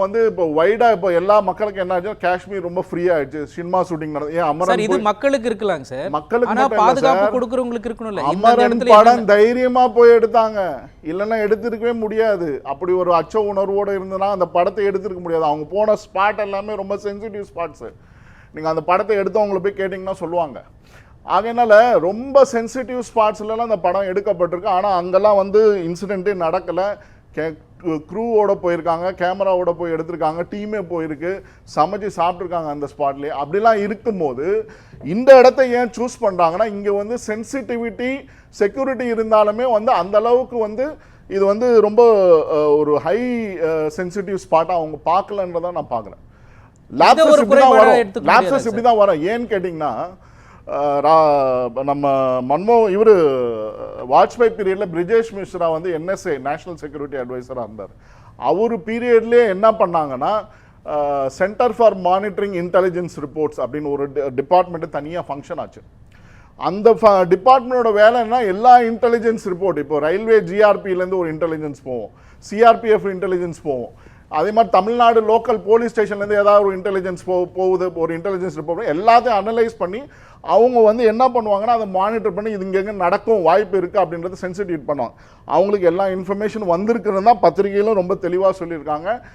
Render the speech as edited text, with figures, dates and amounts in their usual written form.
வந்து இப்போ வைடா இப்போ எல்லா மக்களுக்கு என்ன ஆச்சு, காஷ்மீர் ரொம்ப ஃப்ரீ ஆயிடுச்சு, சினிமா ஷூட்டிங் நடந்து. ஏன் சார் இது மக்களுக்கு இருக்கலாங்க சார், மக்களுக்கு ஆனா மட்டும் இல்ல பாதுகாப்பு சார், கொடுக்கறவங்களுக்கு இருக்கணும்ல. இந்த அமரன் இடத்துல படம் தைரியமா போய் எடுத்தாங்க, இல்லைன்னா எடுத்திருக்கவே முடியாது. அப்படி ஒரு அச்ச உணர்வோட இருந்ததுன்னா அந்த படத்தை எடுத்திருக்க முடியாது. அவங்க போன ஸ்பாட் எல்லாமே ரொம்ப சென்சிட்டிவ் ஸ்பாட்ஸ். நீங்க அந்த படத்தை எடுத்தவங்களை போய் கேட்டிங்கன்னா சொல்லுவாங்க. அதனால ரொம்ப சென்சிட்டிவ் ஸ்பாட்ஸ்லாம் அந்த படம் எடுக்கப்பட்டிருக்கு. ஆனால் அங்கெல்லாம் வந்து இன்சிடென்ட்டே நடக்கலை. க்ரூவோட போயிருக்காங்க, கேமராவோட போய் எடுத்திருக்காங்க, டீமே போயிருக்கு, சமைச்சு சாப்பிட்ருக்காங்க அந்த ஸ்பாட்லேயே. அப்படிலாம் இருக்கும்போது இந்த இடத்த ஏன் சூஸ் பண்ணுறாங்கன்னா, இங்கே வந்து சென்சிட்டிவிட்டி செக்யூரிட்டி இருந்தாலுமே வந்து அந்த அளவுக்கு வந்து இது வந்து ரொம்ப ஒரு ஹை சென்சிட்டிவ் ஸ்பாட்டாக அவங்க பார்க்கலன்றதை நான் பார்க்குறேன். லேப்சஸ் இப்படி தான் வரும். ஏன்னு கேட்டிங்கன்னா, நம்ம இவர் வாஜ்பாய் பீரியடில் பிரிஜேஷ் மிஸ்ரா வந்து NSA நேஷனல் செக்யூரிட்டி அட்வைசராக இருந்தார். அவர் பீரியட்லேயே என்ன பண்ணாங்கன்னா, centre for monitoring intelligence reports அப்படின்னு ஒரு டிபார்ட்மெண்ட்டு தனியாக ஃபங்க்ஷன் ஆச்சு. அந்த டிபார்ட்மெண்ட்டோட வேலைன்னா எல்லா இன்டெலிஜென்ஸ் ரிப்போர்ட், இப்போ ரயில்வே GRPலேருந்து ஒரு இன்டெலிஜென்ஸ் போவோம், CRPF இன்டெலிஜென்ஸ் போவோம், அதே மாதிரி தமிழ்நாடு லோக்கல் போலீஸ் ஸ்டேஷன்லேருந்து ஏதாவது ஒரு இன்டெலிஜென்ஸ் போகுது, ஒரு இன்டெலிஜென்ஸ் ரிப்போர்ட் எல்லாத்தையும் அனலைஸ் பண்ணி அவங்க வந்து என்ன பண்ணுவாங்கன்னா, அதை மானிட்டர் பண்ணி இது இங்கே நடக்கும் வாய்ப்பு இருக்குது அப்படின்றத சென்சிட்டிவ் பண்ணுவாங்க. அவங்களுக்கு எல்லா இன்ஃபர்மேஷன் வந்திருக்குன்னு தான் பத்திரிகையிலும் ரொம்ப தெளிவாக சொல்லியிருக்காங்க.